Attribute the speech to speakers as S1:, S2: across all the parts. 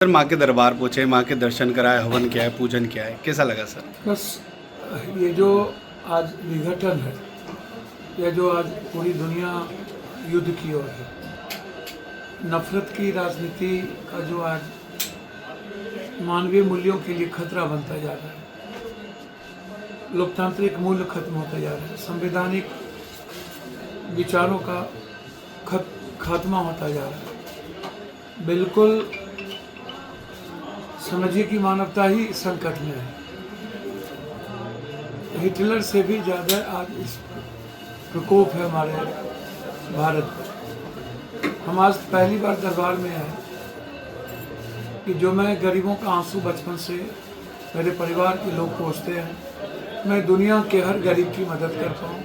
S1: Sir माँ के दरबार पहुँचे, माँ के दर्शन कराए, हवन किया है, पूजन किया है, कैसा लगा सर?
S2: बस ये जो आज विघटन है, या जो आज पूरी दुनिया युद्ध की ओर है, नफरत की राजनीति का जो आज मानवीय मूल्यों के लिए खतरा बनता जा रहा है, लोकतांत्रिक मूल्य खत्म होता जा रहा है, संवैधानिक विचारों का खात्मा होता जा रहा है। बिल्कुल समझिए कि मानवता ही संकट में है। हिटलर से भी ज़्यादा आज इस प्रकोप है हमारे भारत पर। हम आज पहली बार दरबार में आए कि जो मैं गरीबों का आंसू बचपन से मेरे परिवार के लोग पोंछते हैं, मैं दुनिया के हर गरीब की मदद कर पाऊँ,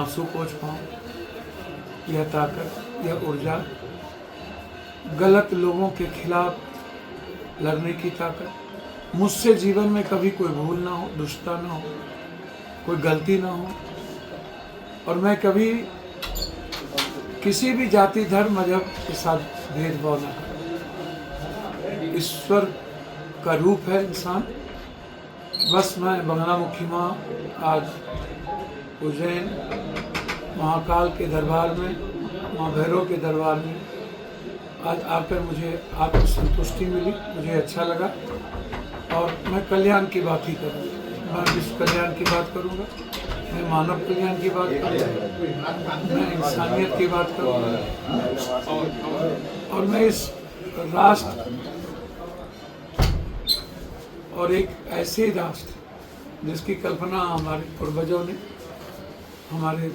S2: आंसू पोंछ पाऊँ। यह ताकत, यह ऊर्जा, गलत लोगों के खिलाफ लड़ने की ताकत, मुझसे जीवन में कभी कोई भूल ना हो, दुष्टता ना हो, कोई गलती ना हो, और मैं कभी किसी भी जाति धर्म मजहब के साथ भेदभाव ना करूं। ईश्वर का रूप है इंसान। बस मैं बंगलामुखी माँ आज उज्जैन महाकाल के दरबार में, माँ भैरव के दरबार में आज आकर मुझे आत्म संतुष्टि मिली, मुझे अच्छा लगा। और मैं कल्याण की बात ही करूँगा, मैं विश्व कल्याण की बात करूँगा, मैं मानव कल्याण की बात करूँगा, मैं इंसानियत की बात करूँगा, और मैं इस राष्ट्र और एक ऐसे राष्ट्र जिसकी कल्पना हमारे पूर्वजों ने, हमारे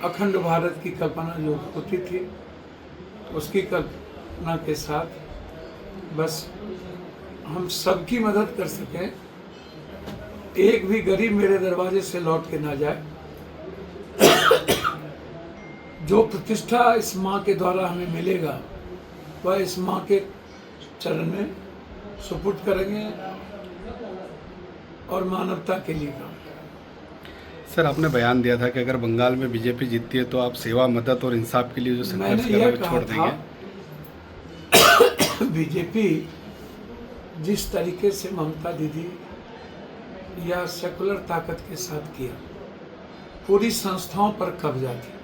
S2: अखंड भारत की कल्पना जो होती थी, उसकी कल्पना के साथ बस हम सबकी मदद कर सकें। एक भी गरीब मेरे दरवाजे से लौट के ना जाए। जो प्रतिष्ठा इस माँ के द्वारा हमें मिलेगा वह इस माँ के चरण में सुपुर्द करेंगे और मानवता के लिए काम।
S1: सर आपने बयान दिया था कि अगर बंगाल में बीजेपी जीतती है तो आप सेवा, मदद और इंसाफ के लिए जो संघर्ष कर रहे हो छोड़ देंगे।
S2: बीजेपी जिस तरीके से ममता दीदी या सेकुलर ताकत के साथ किया, पूरी संस्थाओं पर कब्जा किया,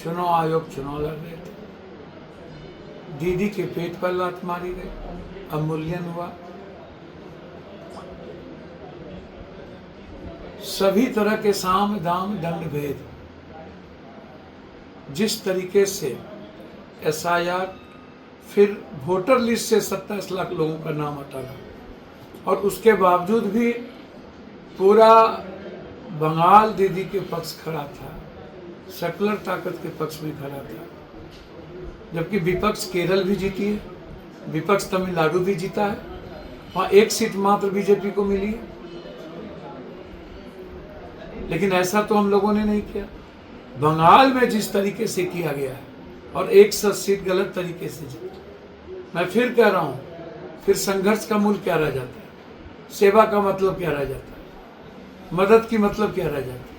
S2: चुनाव आयोग चुनाव लड़ रहे थे, दीदी के पेट पर लात मारी गई, अवमूल्यन हुआ, सभी तरह के साम दाम दंड भेद, जिस तरीके से SIR, फिर वोटर लिस्ट से 27 लाख लोगों का नाम हटाना, और उसके बावजूद भी पूरा बंगाल दीदी के पक्ष खड़ा था, सेकुलर ताकत के पक्ष में खड़ा था। जबकि विपक्ष केरल भी जीती है, विपक्ष तमिलनाडु भी जीता है, वहाँ एक सीट मात्र बीजेपी को मिली है। लेकिन ऐसा तो हम लोगों ने नहीं किया। बंगाल में जिस तरीके से किया गया है, और 100 सीट गलत तरीके से जीती। मैं फिर कह रहा हूँ, फिर संघर्ष का मूल क्या रह जाता है? सेवा का मतलब क्या रह जाता है? मदद की मतलब क्या रह जाती है?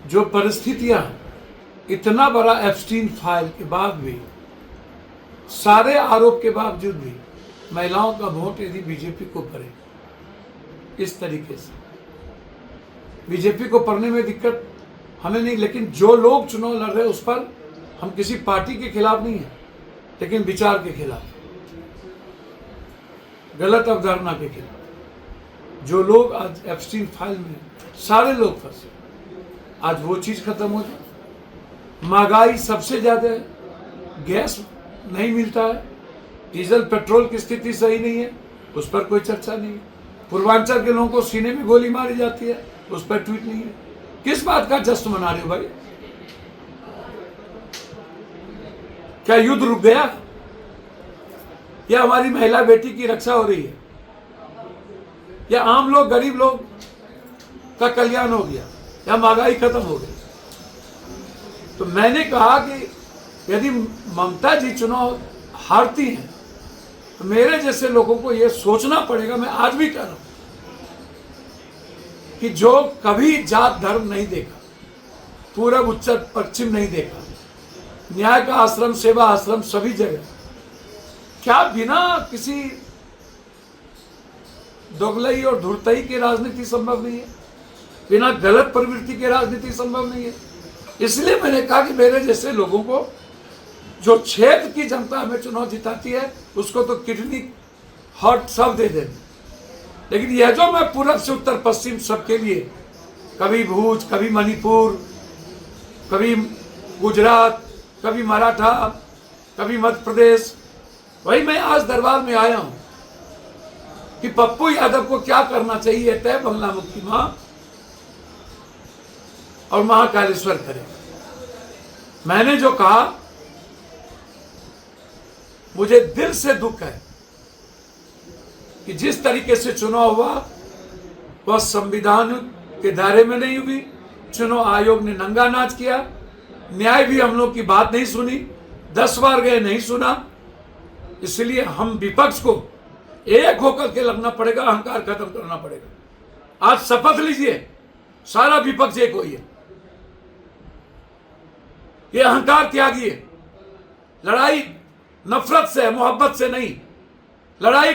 S2: जो परिस्थितियां, इतना बड़ा एप्स्टीन फाइल के बाद भी, सारे आरोप के बावजूद भी महिलाओं का वोट यदि बीजेपी को पड़े इस तरीके से, बीजेपी को पढ़ने में दिक्कत हमें नहीं, लेकिन जो लोग चुनाव लड़ रहे हैं उस पर हम किसी पार्टी के खिलाफ नहीं है, लेकिन विचार के खिलाफ, गलत अवधारणा के खिलाफ। जो लोग आज एप्स्टीन फाइल में सारे लोग फंसे, आज वो चीज खत्म हो जाए। महंगाई सबसे ज्यादा है, गैस नहीं मिलता है, डीजल पेट्रोल की स्थिति सही नहीं है, उस पर कोई चर्चा नहीं है। पूर्वांचल के लोगों को सीने में गोली मारी जाती है, उस पर ट्वीट नहीं है। किस बात का जश्न मना रहे हो भाई? क्या युद्ध रुक गया? या हमारी महिला बेटी की रक्षा हो रही है? या आम लोग, गरीब लोग का कल्याण हो गया? या महंगाई खत्म हो गई? तो मैंने कहा कि यदि ममता जी चुनाव हारती हैं तो मेरे जैसे लोगों को यह सोचना पड़ेगा। मैं आज भी कह रहा हूं कि जो कभी जात धर्म नहीं देखा, पूरब उत्तर पश्चिम नहीं देखा, न्याय का आश्रम, सेवा आश्रम सभी जगह। क्या बिना किसी दोगलई और धूर्तई की राजनीति संभव नहीं है? बिना गलत प्रवृत्ति की राजनीति संभव नहीं है। इसलिए मैंने कहा कि मेरे जैसे लोगों को, जो क्षेत्र की जनता हमें चुनाव जिताती है, उसको तो किडनी हार्ट सब दे देंगे, लेकिन यह जो मैं पूरब से उत्तर पश्चिम सबके लिए, कभी भूज, कभी मणिपुर, कभी गुजरात, कभी मराठा, कभी मध्य प्रदेश, वही मैं आज दरबार में आया हूं कि पप्पू यादव को क्या करना चाहिए तय बंगला मुखी मां और महाकालेश्वर करे। मैंने जो कहा, मुझे दिल से दुख है कि जिस तरीके से चुनाव हुआ वह संविधान के दायरे में नहीं हुई। चुनाव आयोग ने नंगा नाच किया, न्याय भी हम लोग की बात नहीं सुनी, 10 बार गए नहीं सुना। इसलिए हम विपक्ष को एक होकर के लगना पड़ेगा, अहंकार खत्म करना पड़ेगा। आज शपथ लीजिए, सारा विपक्ष एक होइए, ये अहंकार त्यागिए। लड़ाई नफरत से है, मोहब्बत से नहीं। लड़ाई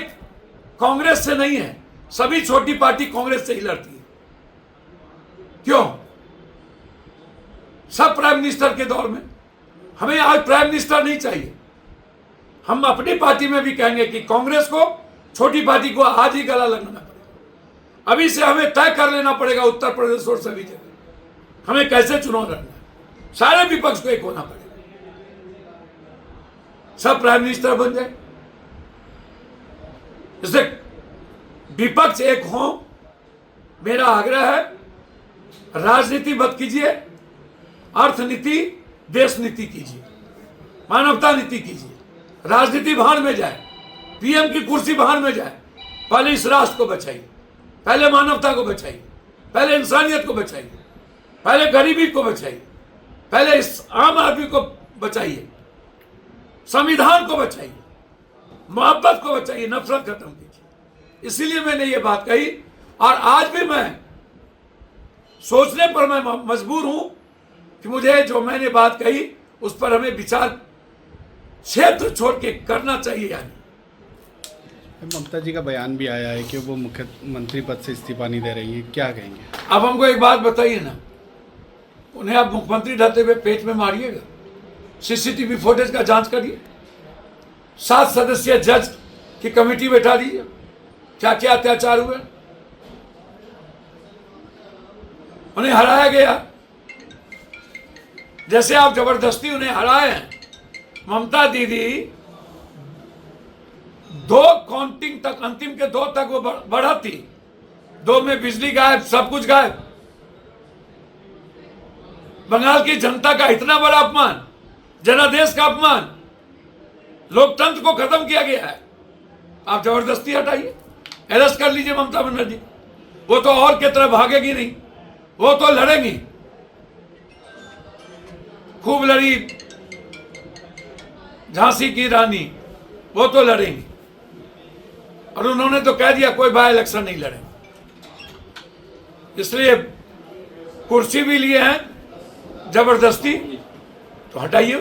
S2: कांग्रेस से नहीं है, सभी छोटी पार्टी कांग्रेस से ही लड़ती है। क्यों? सब प्राइम मिनिस्टर के दौर में, हमें आज प्राइम मिनिस्टर नहीं चाहिए। हम अपनी पार्टी में भी कहेंगे कि कांग्रेस को, छोटी पार्टी को आज ही गला लगना पड़ेगा। अभी से हमें तय कर लेना पड़ेगा उत्तर प्रदेश और सभी जगह हमें कैसे चुनाव लड़ना है। सारे विपक्ष को एक होना पड़ेगा, सब प्राइम मिनिस्टर बन जाए, इससे विपक्ष एक हो। मेरा आग्रह है, राजनीति मत कीजिए, अर्थनीति, देश नीति कीजिए, मानवता नीति कीजिए। राजनीति भाड़ में जाए, पीएम की कुर्सी भाड़ में जाए, पहले इस राष्ट्र को बचाइए, पहले मानवता को बचाइए, पहले इंसानियत को बचाइए, पहले गरीबी को बचाइए, पहले इस आम आदमी को बचाइए, संविधान को बचाइए, मोहब्बत को बचाइए, नफरत खत्म कीजिए। इसीलिए मैंने ये बात कही, और आज भी मैं सोचने पर मैं मजबूर हूं कि मुझे जो मैंने बात कही उस पर हमें विचार क्षेत्र छोड़ के करना चाहिए। यानी
S1: ममता जी का बयान भी आया है कि वो मुख्यमंत्री पद से इस्तीफा नहीं दे रही है, क्या कहेंगे?
S2: अब हमको एक बात बताइए ना, उन्हें आप मुख्यमंत्री ढाते हुए पेट में मारिएगा? सीसीटीवी फुटेज का जांच करिए, 7 सदस्यीय जज की कमेटी बैठा दीजिए, क्या क्या अत्याचार हुए, उन्हें हराया गया। जैसे आप जबरदस्ती उन्हें हराए हैं। ममता दीदी 2 काउंटिंग तक, अंतिम के 2 तक वो बढ़ा थी, 2 में बिजली गायब, सब कुछ गायब। बंगाल की जनता का इतना बड़ा अपमान, जनादेश का अपमान, लोकतंत्र को खत्म किया गया है। आप जबरदस्ती हटाइए, अरेस्ट कर लीजिए ममता बनर्जी। वो तो और की तरह भागेगी नहीं, वो तो लड़ेंगी, खूब लड़ी झांसी की रानी, वो तो लड़ेंगी। और उन्होंने तो कह दिया कोई बाय इलेक्शन नहीं लड़ेंगे। इसलिए कुर्सी भी लिए हैं जबरदस्ती, तो हटाइए।